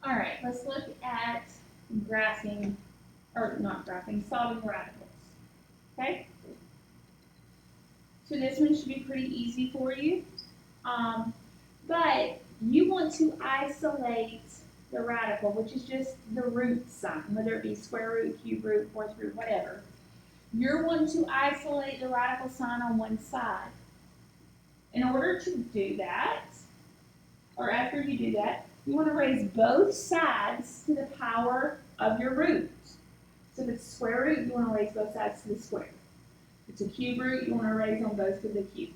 All right, let's look at graphing, or not graphing, solving radicals. Okay? So this one should be pretty easy for you. But you want to isolate the radical, which is just the root sign, whether it be square root, cube root, fourth root, whatever. You're wanting to isolate the radical sign on one side. In order to do that, or after you do that, you want to raise both sides to the power of your root. So if it's square root, you want to raise both sides to the square. If it's a cube root, you want to raise them both to the cube.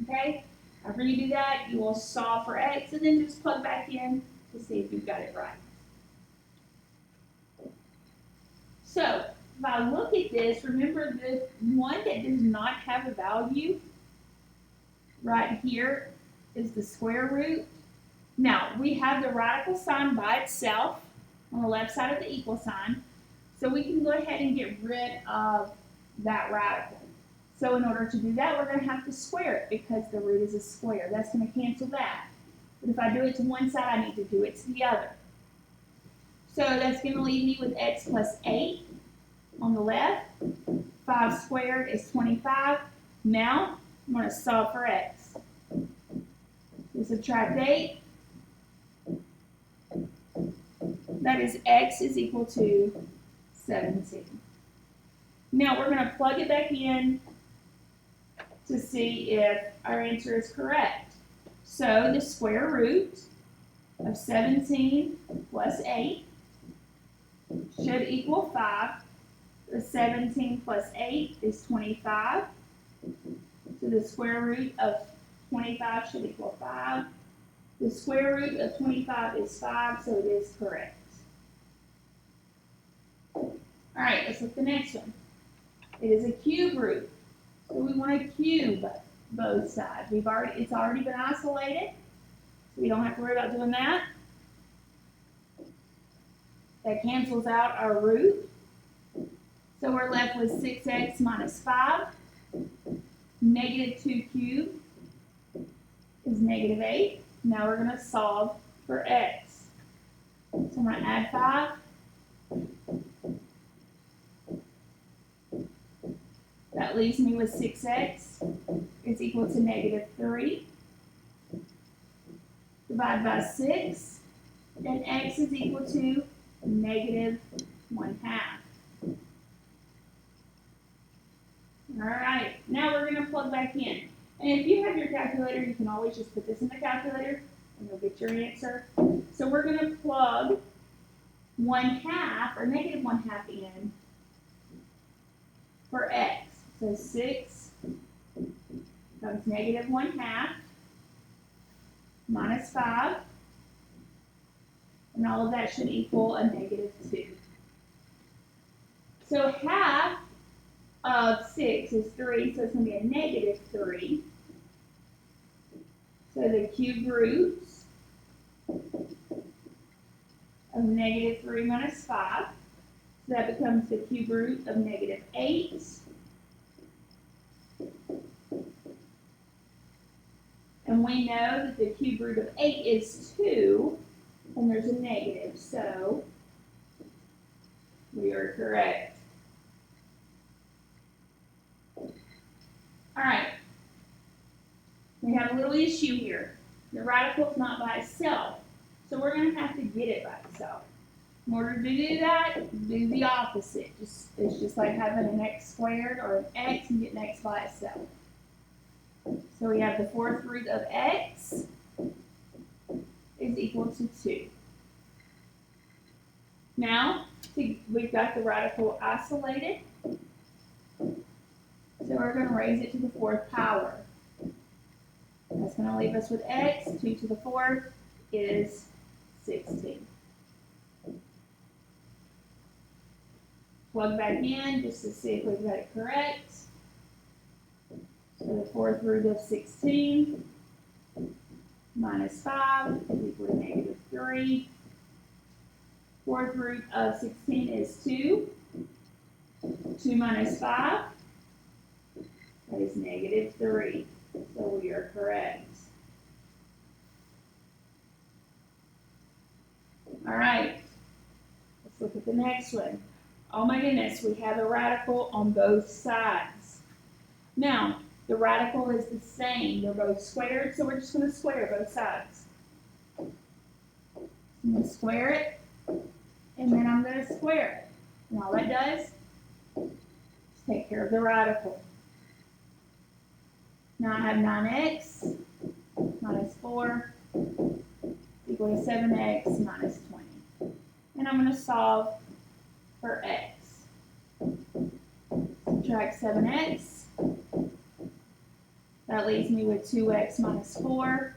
Okay? After you do that, you will solve for x and then just plug back in to see if you've got it right. So, if I look at this, remember the one that does not have a value right here is the square root. Now, we have the radical sign by itself on the left side of the equal sign, so we can go ahead and get rid of that radical. So in order to do that, we're going to have to square it because the root is a square. That's going to cancel that. But if I do it to one side, I need to do it to the other. So that's going to leave me with x plus 8 on the left. 5 squared is 25. Now, I'm going to solve for x. So subtract 8. That is x is equal to 17. Now we're going to plug it back in to see if our answer is correct. So the square root of 17 plus 8 should equal 5. The 17 plus 8 is 25. So the square root of 25 should equal 5. The square root of 25 is 5, so it is correct. All right, let's look at the next one. It is a cube root. So we want to cube both sides. It's already been isolated, so we don't have to worry about doing that. That cancels out our root. So we're left with 6x minus 5. Negative 2 cubed is negative 8. Now we're going to solve for x. So I'm going to add 5. That leaves me with 6x is equal to negative 3. Divide by 6, and x is equal to negative 1/2. All right, now we're going to plug back in. And if you have your calculator, you can always just put this in the calculator, and you'll get your answer. So we're going to plug 1/2, or negative 1/2 in for x. So 6 becomes negative 1/2 minus 5. And all of that should equal a negative 2. So half of 6 is 3, so it's going to be a negative 3. So the cube roots of negative 3 minus 5. So that becomes the cube root of negative 8. And we know that the cube root of 8 is 2, and there's a negative, so we are correct. All right. We have a little issue here. The radical is not by itself, so we're going to have to get it by itself. In order to do that, do the opposite. It's just like having an x squared or an x and getting x by itself. So we have the fourth root of x is equal to 2. Now, we've got the radical isolated. So we're going to raise it to the fourth power. That's going to leave us with x. 2 to the fourth is 16. Plug back in just to see if we've got it correct. So the fourth root of 16 minus 5 is equal to negative 3. Fourth root of 16 is 2. 2 minus 5, that is negative 3. So we are correct. All right, let's look at the next one. Oh my goodness, we have a radical on both sides. Now, the radical is the same. They're both squared, so we're just going to square both sides. I'm going to square it, and then I'm going to square it. And all that does is take care of the radical. Now I have 9x minus 4 equal to 7x minus 20. And I'm going to solve for x. Subtract 7x. That leaves me with 2x minus 4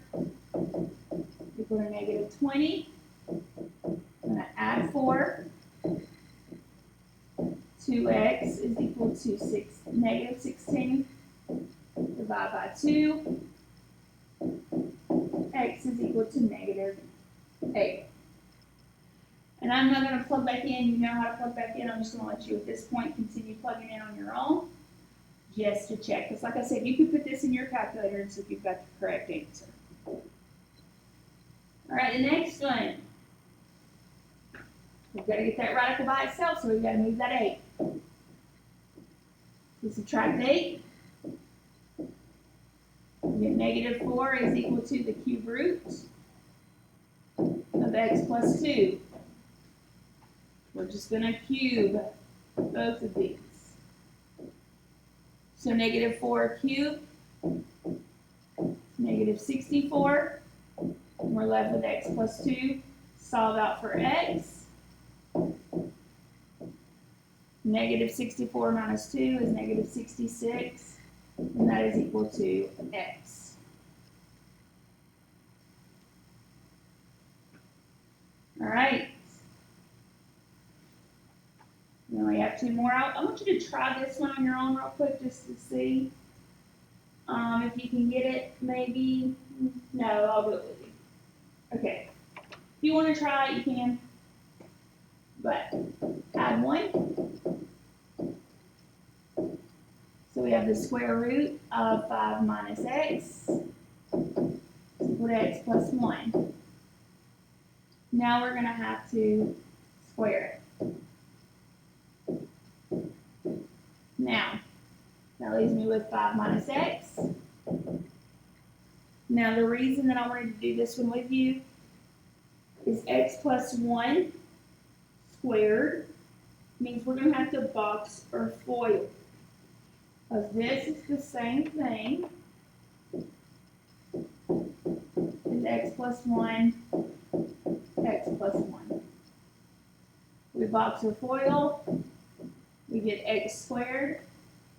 equal to negative 20. I'm going to add 4. 2x is equal to negative 16. Divide by 2. X is equal to negative 8. And I'm not going to plug back in. You know how to plug back in. I'm just going to let you at this point continue plugging in on your own just to check. Because like I said, you can put this in your calculator and see if you've got the correct answer. All right, the next one. We've got to get that radical by itself, so we've got to move that 8. We subtract 8. We get negative 4 is equal to the cube root of x plus 2. We're just going to cube both of these. So negative 4 cubed, negative 64. And we're left with x plus 2. Solve out for x. Negative 64 minus 2 is negative 66. And that is equal to x. All right. We only have 2 more out. I want you to try this one on your own real quick just to see if you can get it. Maybe. No, I'll do it with you. Okay. If you want to try it, you can. But add 1. So we have the square root of 5 minus x equal to x plus 1. Now we're going to have to square it. Now, that leaves me with 5 minus x. Now the reason that I wanted to do this one with you is x plus 1 squared means we're going to have to box or FOIL. Because this is the same thing as x plus 1, x plus 1. We box or FOIL, we get x squared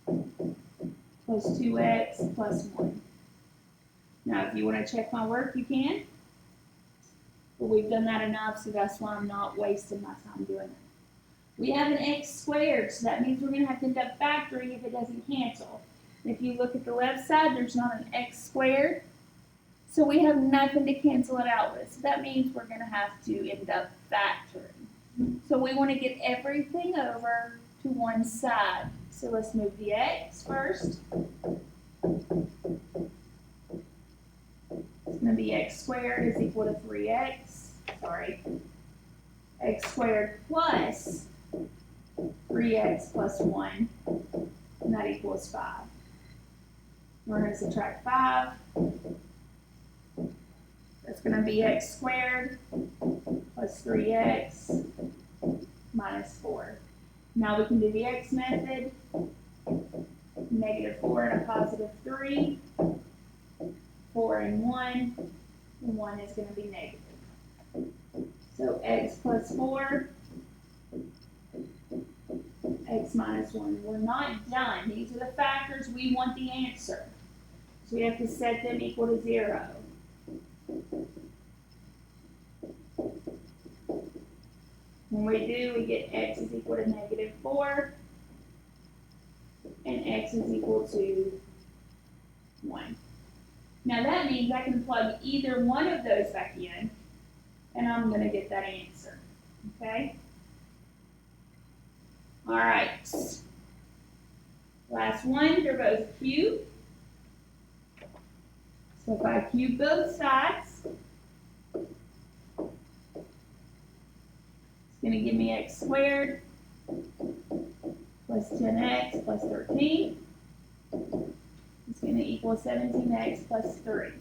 plus 2x plus 1. Now if you want to check my work, you can. But we've done that enough, so that's why I'm not wasting my time doing it. We have an x squared, so that means we're going to have to end up factoring if it doesn't cancel. And if you look at the left side, there's not an x squared, so we have nothing to cancel it out with. So that means we're going to have to end up factoring. So we want to get everything over to one side. So let's move the x first. It's going to be x squared is equal to 3x. Sorry. X squared plus 3x plus 1, and that equals 5. We're going to subtract 5. That's going to be x squared plus 3x minus 4. Now we can do the x method. Negative 4 and a positive 3. 4 and 1. And 1 is going to be negative. So x plus 4, x minus 1. We're not done. These are the factors. We want the answer. So we have to set them equal to 0. When we do, we get x is equal to negative 4, and x is equal to 1. Now that means I can plug either one of those back in, and I'm going to get that answer. Okay? All right. Last one, they're both cubed. So if I cube both sides, going to give me x squared plus 10x plus 13. It's going to equal 17x plus 3.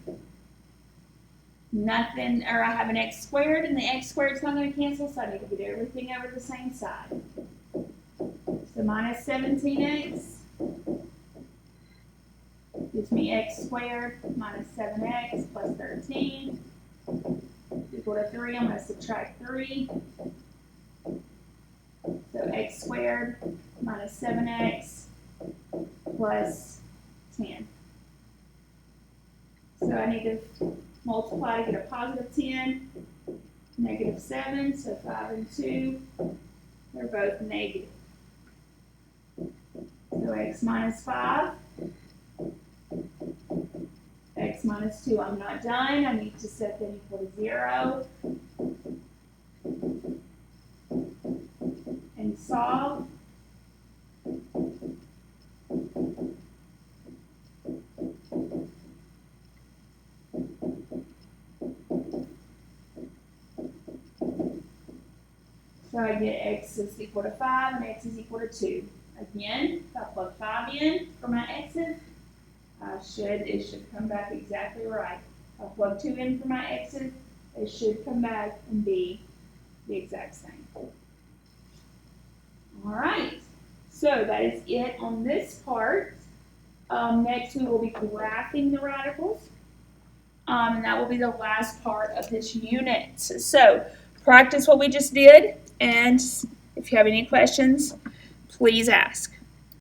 Nothing, or I have an x squared, and the x squared is not going to cancel, so I need to do everything over the same side. So minus 17x gives me x squared minus 7x plus 13 equal to 3. I'm going to subtract 3. So x squared minus 7x plus 10. So I need to multiply to get a positive 10, negative 7, so 5 and 2, they're both negative. So x minus 5, x minus 2, I'm not done. I need to set them equal to 0 and solve. So I get x is equal to 5 and x is equal to 2. Again, if I plug 5 in for my x's, it should come back exactly right. If I plug 2 in for my x's, it should come back and be the exact same. All right, so that is it on this part. Next, we will be graphing the radicals, and that will be the last part of this unit. So practice what we just did, and if you have any questions, please ask.